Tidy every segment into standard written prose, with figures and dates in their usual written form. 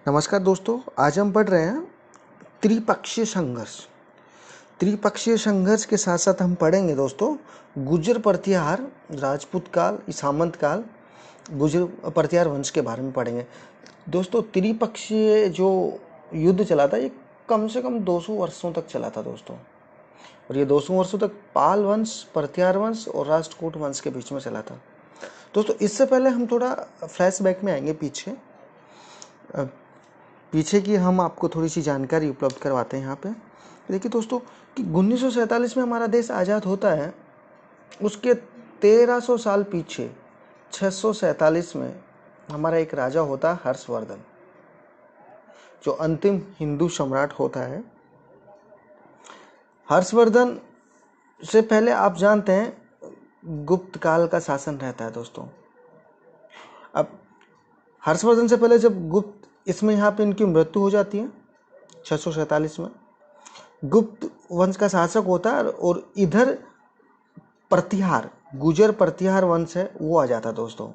नमस्कार दोस्तों, आज हम पढ़ रहे हैं त्रिपक्षीय संघर्ष। त्रिपक्षीय संघर्ष के साथ साथ हम पढ़ेंगे दोस्तों गुर्जर प्रतिहार, राजपूत काल, सामंत काल, गुर्जर प्रतिहार वंश के बारे में पढ़ेंगे। दोस्तों त्रिपक्षीय जो युद्ध चला था ये कम से कम 200 वर्षों तक चला था दोस्तों, और ये 200 वर्षों तक पाल वंश, प्रतिहार वंश और राष्ट्रकूट वंश के बीच में चला था। दोस्तों इससे पहले हम थोड़ा फ्लैशबैक में आएंगे पीछे की हम आपको थोड़ी सी जानकारी उपलब्ध करवाते हैं यहाँ पे। देखिए दोस्तों कि 1947 में हमारा देश आज़ाद होता है, उसके 1300 साल पीछे 647 में हमारा एक राजा होता है हर्षवर्धन, जो अंतिम हिंदू सम्राट होता है। हर्षवर्धन से पहले आप जानते हैं गुप्त काल का शासन रहता है दोस्तों। अब हर्षवर्धन से पहले जब गुप्त इसमें यहाँ पे इनकी मृत्यु हो जाती है 647 में, गुप्त वंश का शासक होता है और इधर प्रतिहार, गुर्जर प्रतिहार वंश है वो आ जाता है दोस्तों।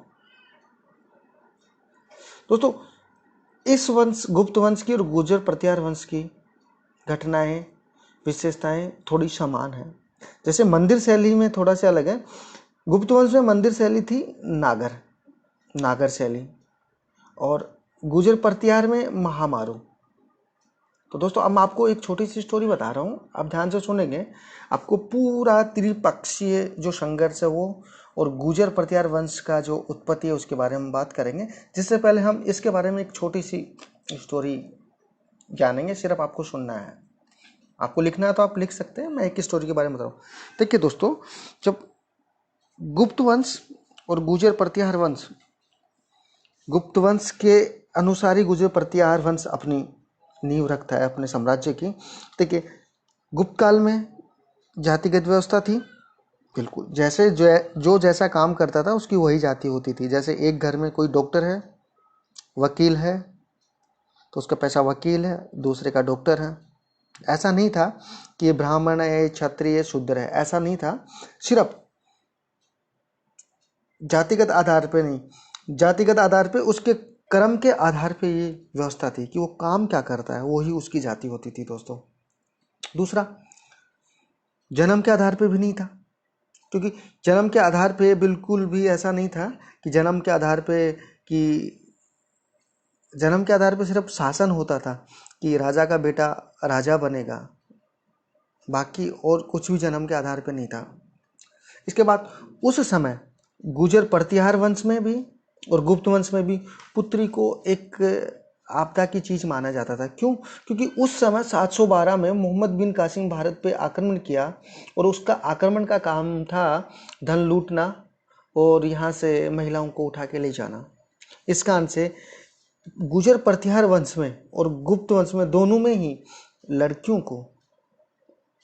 इस वंश, गुप्त वंश की और गुर्जर प्रतिहार वंश की घटनाएं, विशेषताएं थोड़ी समान है। जैसे मंदिर शैली में थोड़ा सा अलग है। गुप्त वंश में मंदिर शैली थी नागर शैली, और गुर्जर प्रतिहार में महामारू। तो दोस्तों अब मैं आपको एक छोटी सी स्टोरी बता रहा हूँ, आप ध्यान से सुनेंगे, आपको पूरा त्रिपक्षीय जो संघर्ष है वो और गुर्जर प्रतिहार वंश का जो उत्पत्ति है उसके बारे में बात करेंगे। जिससे पहले हम इसके बारे में एक छोटी सी स्टोरी जानेंगे, सिर्फ आपको सुनना है। आपको लिखना है तो आप लिख सकते हैं, मैं एक स्टोरी के बारे में बता रहा हूँ। देखिए दोस्तों, जब गुप्त वंश और गुर्जर प्रतिहार वंश, गुप्त वंश के अनुसार ही गुर्जर प्रतिहार वंश अपनी नींव रखता है अपने साम्राज्य की। देखिए गुप्त काल में जातिगत व्यवस्था थी, बिल्कुल जैसे जो जैसा काम करता था उसकी वही जाति होती थी। जैसे एक घर में कोई डॉक्टर है, वकील है, तो उसका पैसा वकील है, दूसरे का डॉक्टर है। ऐसा नहीं था कि ये ब्राह्मण है, क्षत्रिय, शूद्र है, ऐसा नहीं था। सिर्फ जातिगत आधार पे नहीं, जातिगत आधार पे उसके कर्म के आधार पे ये व्यवस्था थी कि वो काम क्या करता है वही उसकी जाति होती थी दोस्तों। दूसरा, जन्म के आधार पे भी नहीं था, क्योंकि जन्म के आधार पे बिल्कुल भी ऐसा नहीं था कि जन्म के आधार पे सिर्फ शासन होता था कि राजा का बेटा राजा बनेगा, बाकी और कुछ भी जन्म के आधार पे नहीं था। इसके बाद उस समय गुर्जर प्रतिहार वंश में भी और गुप्त वंश में भी पुत्री को एक आपदा की चीज माना जाता था। क्यों? क्योंकि उस समय 712 में मोहम्मद बिन कासिम भारत पे आक्रमण किया, और उसका आक्रमण का काम था धन लूटना और यहाँ से महिलाओं को उठा के ले जाना। इस कारण से गुर्जर प्रतिहार वंश में और गुप्त वंश में दोनों में ही लड़कियों को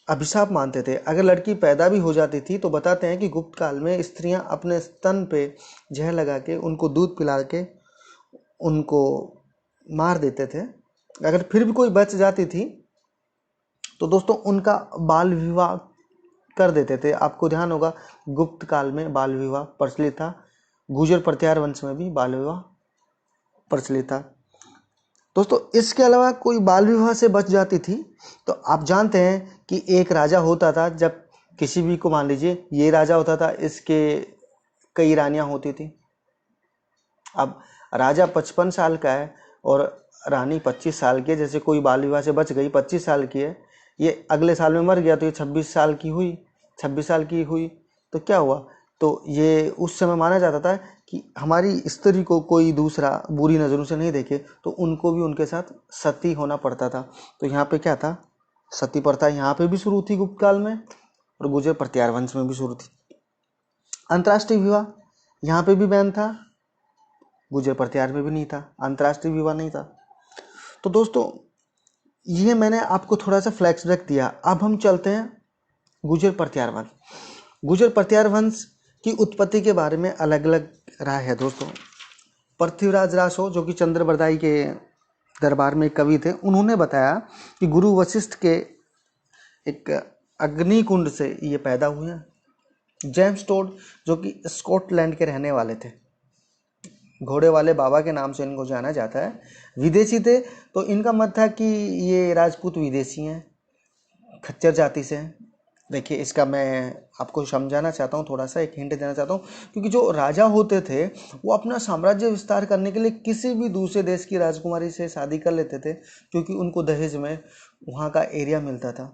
अभिशाप मानते थे। अगर लड़की पैदा भी हो जाती थी तो बताते हैं कि गुप्त काल में स्त्रियां अपने स्तन पे जहर लगा के उनको दूध पिला के उनको मार देते थे। अगर फिर भी कोई बच जाती थी तो दोस्तों उनका बाल विवाह कर देते थे। आपको ध्यान होगा गुप्त काल में बाल विवाह प्रचलित था, गुर्जर प्रतिहार वंश में भी बाल विवाह प्रचलित था दोस्तों। इसके अलावा कोई बाल विवाह से बच जाती थी तो आप जानते हैं कि एक राजा होता था, जब किसी भी को, मान लीजिए ये राजा होता था, इसके कई रानियां होती थी। अब राजा 55 साल का है और रानी 25 साल की है। जैसे कोई बाल विवाह से बच गई, 25 साल की है, ये अगले साल में मर गया तो ये 26 साल की हुई, 26 साल की हुई तो क्या हुआ, तो ये उस समय माना जाता था कि हमारी स्त्री को कोई दूसरा बुरी नज़रों से नहीं देखे, तो उनको भी उनके साथ सती होना पड़ता था। तो यहाँ पे क्या था, सती प्रथा यहाँ पे भी शुरू थी गुप्त काल में, और गुर्जर प्रतिहार वंश में भी शुरू थी। अंतर्राष्ट्रीय विवाह यहाँ पे भी बैन था, गुर्जर प्रतिहार में भी नहीं था, अंतर्राष्ट्रीय विवाह नहीं था। तो दोस्तों ये मैंने आपको थोड़ा सा फ्लैशबैक दिया। अब हम चलते हैं गुर्जर प्रतिहार वंश। गुर्जर प्रतिहार वंश की उत्पत्ति के बारे में अलग अलग राय है दोस्तों। पृथ्वीराज रासो, जो कि चंद्रबरदाई के दरबार में कवि थे, उन्होंने बताया कि गुरु वशिष्ठ के एक अग्निकुंड से ये पैदा हुए हैं। जेम्स टोड, जो कि स्कॉटलैंड के रहने वाले थे, घोड़े वाले बाबा के नाम से इनको जाना जाता है, विदेशी थे तो इनका मत था कि ये राजपूत विदेशी हैं, खच्चर जाति से हैं। देखिए इसका मैं आपको समझाना चाहता हूँ, थोड़ा सा एक हिंट देना चाहता हूँ, क्योंकि जो राजा होते थे वो अपना साम्राज्य विस्तार करने के लिए किसी भी दूसरे देश की राजकुमारी से शादी कर लेते थे, क्योंकि उनको दहेज में वहाँ का एरिया मिलता था।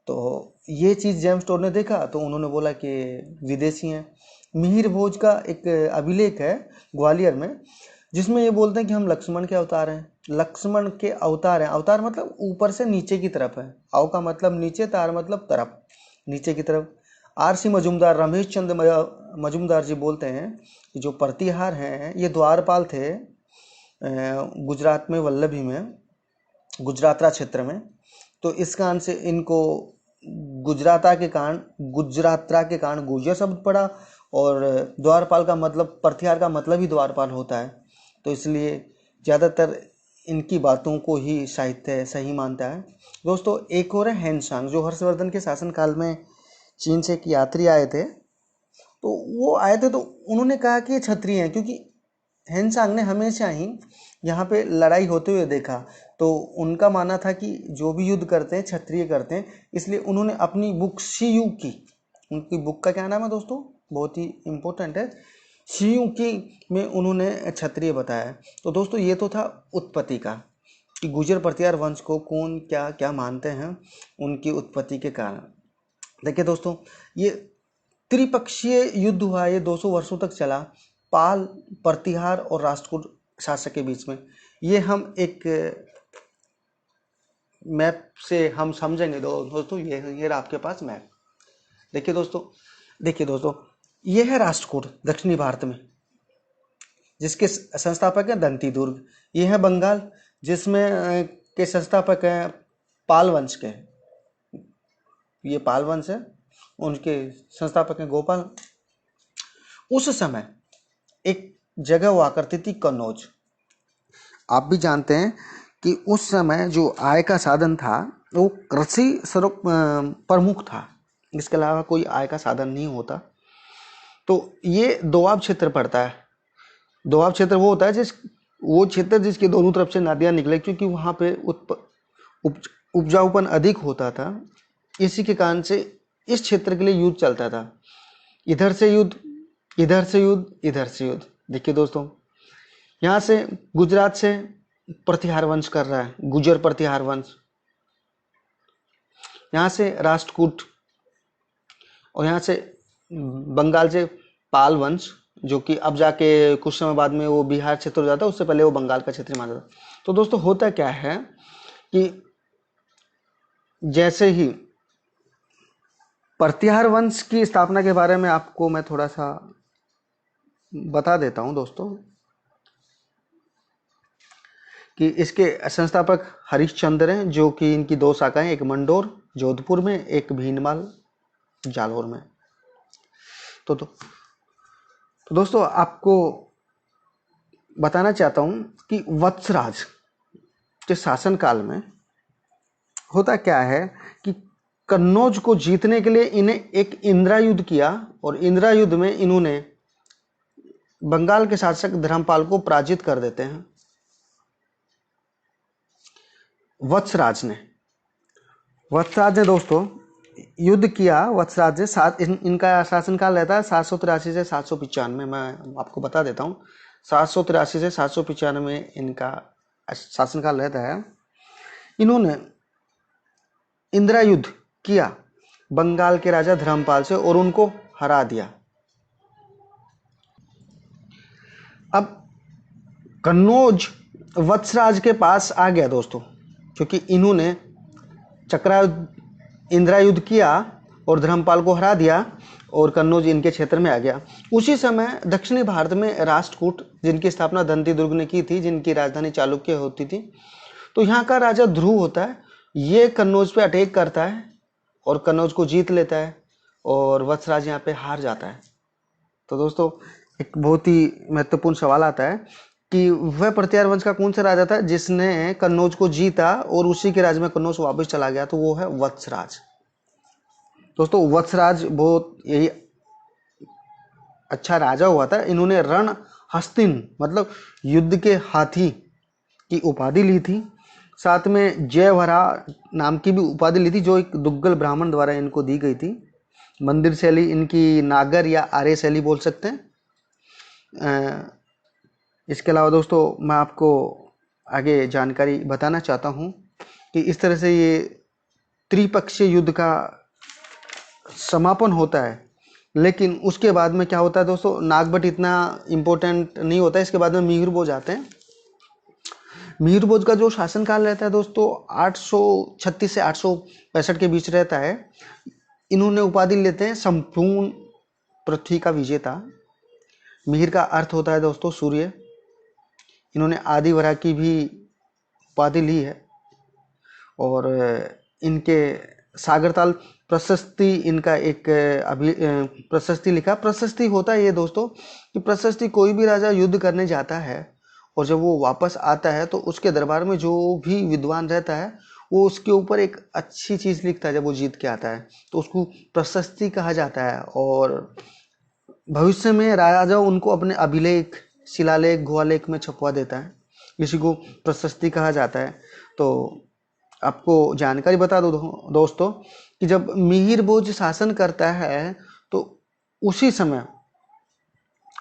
तो ये चीज़ जेम्स टोड ने देखा तो उन्होंने बोला कि विदेशी हैं। मिहिर भोज का एक अभिलेख है ग्वालियर में, जिसमें ये बोलते हैं कि हम लक्ष्मण के अवतार हैं। लक्ष्मण के अवतार हैं, अवतार मतलब ऊपर से नीचे की तरफ है, अव का मतलब नीचे, तार मतलब तरफ, नीचे की तरफ। आर.सी. मजूमदार, रमेश चंद्र मजूमदार जी बोलते हैं कि जो प्रतिहार हैं ये द्वारपाल थे गुजरात में, वल्लभी में, गुजरातरा क्षेत्र में। तो इस कारण से इनको गुजरातरा के कारण गुर्जर शब्द पड़ा, और द्वारपाल का मतलब, प्रतिहार का मतलब ही द्वारपाल होता है। तो इसलिए ज़्यादातर इनकी बातों को ही साहित्य सही मानता है। दोस्तों एक और है हेनसांग, जो हर्षवर्धन के शासनकाल में चीन से एक यात्री आए थे। तो वो आए थे तो उन्होंने कहा कि ये क्षत्रिय हैं, क्योंकि हेनसांग ने हमेशा ही यहाँ पे लड़ाई होते हुए देखा। तो उनका मानना था कि जो भी युद्ध करते हैं क्षत्रिय करते हैं, इसलिए उन्होंने अपनी बुक शियू की, उनकी बुक का क्या नाम है दोस्तों, बहुत ही इम्पोर्टेंट है, शियू की में उन्होंने क्षत्रिय बताया। तो दोस्तों ये तो था उत्पत्ति का, कि गुर्जर प्रतिहार वंश को कौन क्या क्या मानते हैं उनकी उत्पत्ति के कारण। देखिए दोस्तों ये त्रिपक्षीय युद्ध हुआ, ये 200 वर्षों तक चला, पाल, प्रतिहार और राष्ट्रकूट शासक के बीच में। ये हम एक मैप से हम समझेंगे दोस्तों। ये रहा आपके पास मैप। देखिए दोस्तों ये है राष्ट्रकूट दक्षिणी भारत में, जिसके संस्थापक हैं दंती दुर्ग। ये है बंगाल, जिसमें के संस्थापक हैं पाल वंश के, ये पाल वंश है, उनके संस्थापक हैं गोपाल। उस समय एक जगह हुआ करती थी कन्नौज। आप भी जानते हैं कि उस समय जो आय का साधन था वो कृषि सर्व प्रमुख था, इसके अलावा कोई आय का साधन नहीं होता। तो ये दोआब क्षेत्र पड़ता है। दोआब क्षेत्र वो होता है वो क्षेत्र जिसके दोनों तरफ से नदियाँ निकले, क्योंकि वहाँ पे उपजाऊपन अधिक होता था। इसी के कारण से इस क्षेत्र के लिए युद्ध चलता था, इधर से युद्ध, इधर से युद्ध, इधर से युद्ध। देखिए दोस्तों यहाँ से गुजरात से प्रतिहार वंश कर रहा है, गुजर प्रतिहार वंश, यहाँ से राष्ट्रकूट, और यहाँ से बंगाल से पाल वंश, जो कि अब जाके कुछ समय बाद में वो बिहार क्षेत्र हो जाता है, उससे पहले वो बंगाल का क्षेत्र माना जाता। तो दोस्तों होता क्या है कि जैसे ही प्रतिहार वंश की स्थापना के बारे में आपको मैं थोड़ा सा बता देता हूं दोस्तों, कि इसके संस्थापक हरिश्चंद्र हैं, जो कि इनकी दो शाखाएं, एक मंडोर जोधपुर में, एक भीनमाल जालौर में। तो दोस्तों आपको बताना चाहता हूं कि वत्सराज के शासनकाल में होता क्या है कि कन्नौज को जीतने के लिए इन्हें एक इंदिरा युद्ध किया, और इंदिरा युद्ध में इन्होंने बंगाल के शासक धर्मपाल को पराजित कर देते हैं। वत्सराज ने दोस्तों युद्ध किया। वत्सराज ने इनका शासनकाल रहता है 783 से 795। मैं आपको बता देता हूँ, 783 से 795 इनका शासनकाल रहता है। इन्होंने इंदिरा युद्ध किया बंगाल के राजा धर्मपाल से और उनको हरा दिया। अब कन्नौज वत्सराज के पास आ गया दोस्तों, क्योंकि इन्होंने इंदिरा युद्ध किया और धर्मपाल को हरा दिया, और कन्नौज इनके क्षेत्र में आ गया। उसी समय दक्षिणी भारत में राष्ट्रकूट, जिनकी स्थापना दंती दुर्ग ने की थी, जिनकी राजधानी चालुक्य होती थी, तो यहाँ का राजा ध्रुव होता है, ये कन्नौज पे अटैक करता है और कन्नौज को जीत लेता है, और वत्सराज यहाँ पे हार जाता है। तो दोस्तों एक बहुत ही महत्वपूर्ण सवाल आता है कि वह प्रतिहार वंश का कौन सा राजा था जिसने कन्नौज को जीता और उसी के राज्य में कन्नौज वापस चला गया, तो वो है वत्सराज। दोस्तों वत्सराज बहुत यही अच्छा राजा हुआ था। इन्होंने रण हस्तिन मतलब युद्ध के हाथी की उपाधि ली थी। साथ में जयवरा नाम की भी उपाधि ली थी, जो एक दुग्गल ब्राह्मण द्वारा इनको दी गई थी। मंदिर शैली इनकी नागर या आर्य शैली बोल सकते हैं। इसके अलावा दोस्तों मैं आपको आगे जानकारी बताना चाहता हूँ कि इस तरह से ये त्रिपक्षीय युद्ध का समापन होता है। लेकिन उसके बाद में क्या होता है दोस्तों, नागभट्ट इतना इम्पोर्टेंट नहीं होता है। इसके बाद में मिहिर भोज आते हैं। मिहिर भोज का जो शासनकाल रहता है दोस्तों 836 से 865 के बीच रहता है। इन्होंने उपाधि लेते हैं संपूर्ण पृथ्वी का विजेता। मिहिर का अर्थ होता है दोस्तों सूर्य। इन्होंने आदिवरा की भी उपाधि ली है और इनके सागरताल प्रशस्ति इनका एक प्रशस्ति लिखा। प्रशस्ति होता है ये दोस्तों कि प्रशस्ति कोई भी राजा युद्ध करने जाता है और जब वो वापस आता है तो उसके दरबार में जो भी विद्वान रहता है वो उसके ऊपर एक अच्छी चीज़ लिखता है। जब वो जीत के आता है तो उसको प्रशस्ति कहा जाता है और भविष्य में राजा उनको अपने अभिलेख, शिलालेख, गुहालेख में छपवा देता है। इसी को प्रशस्ति कहा जाता है। तो आपको जानकारी बता दो दोस्तों कि जब मिहिर भोज शासन करता है तो उसी समय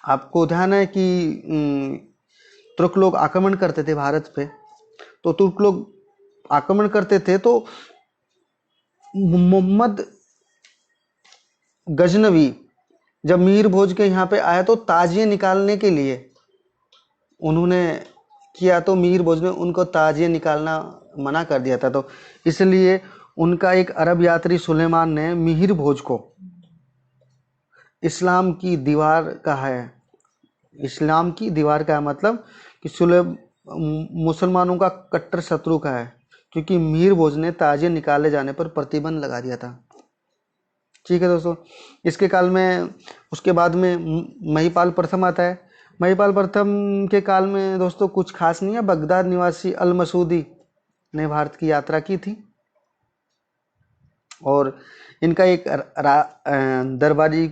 आपको ध्यान है कि तुर्क लोग आक्रमण करते थे भारत पे। तो तुर्क लोग आक्रमण करते थे तो मोहम्मद गजनवी जब मिहिर भोज के यहाँ पे आया तो ताजिए निकालने के लिए उन्होंने किया, तो मिहिर भोज ने उनको ताजिए निकालना मना कर दिया था। तो इसलिए उनका एक अरब यात्री सुलेमान ने मिहिर भोज को इस्लाम की दीवार कहा है। इस्लाम की दीवार का मतलब कि मुसलमानों का कट्टर शत्रु का है, क्योंकि मिहिर भोज ने ताजिए निकाले जाने पर प्रतिबंध लगा दिया था। ठीक है दोस्तों। इसके काल में उसके बाद में महिपाल प्रथम आता है। महिपाल प्रथम के काल में दोस्तों कुछ खास नहीं है। बगदाद निवासी अल मसूदी ने भारत की यात्रा की थी और इनका एक दरबारी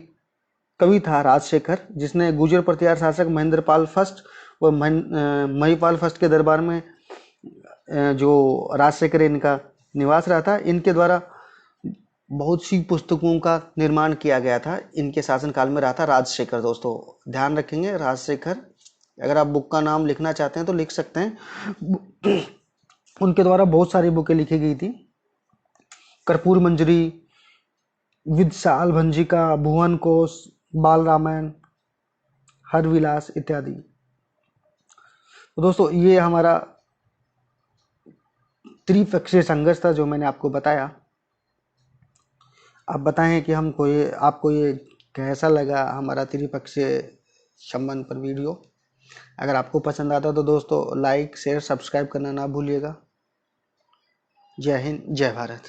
कवि था राजशेखर, जिसने गुर्जर प्रतिहार शासक महेंद्रपाल फर्स्ट व महिपाल फर्स्ट के दरबार में जो राजशेखर इनका निवास रहा था, इनके द्वारा बहुत सी पुस्तकों का निर्माण किया गया था। इनके शासनकाल में रहा था राजशेखर। दोस्तों ध्यान रखेंगे राजशेखर, अगर आप बुक का नाम लिखना चाहते हैं तो लिख सकते हैं। उनके द्वारा बहुत सारी बुकें लिखी गई थी। कर्पूर मंजरी, विद्यासाल भंजिका, भुवन कोश, बाल रामायण, हर विलास इत्यादि। तो दोस्तों ये हमारा त्रिपक्षीय संघर्ष था जो मैंने आपको बताया। आप बताएं कि आपको ये कैसा लगा हमारा त्रिपक्षीय संबंध पर वीडियो। अगर आपको पसंद आता तो दोस्तों लाइक, शेयर, सब्सक्राइब करना ना भूलिएगा। जय हिंद, जय भारत।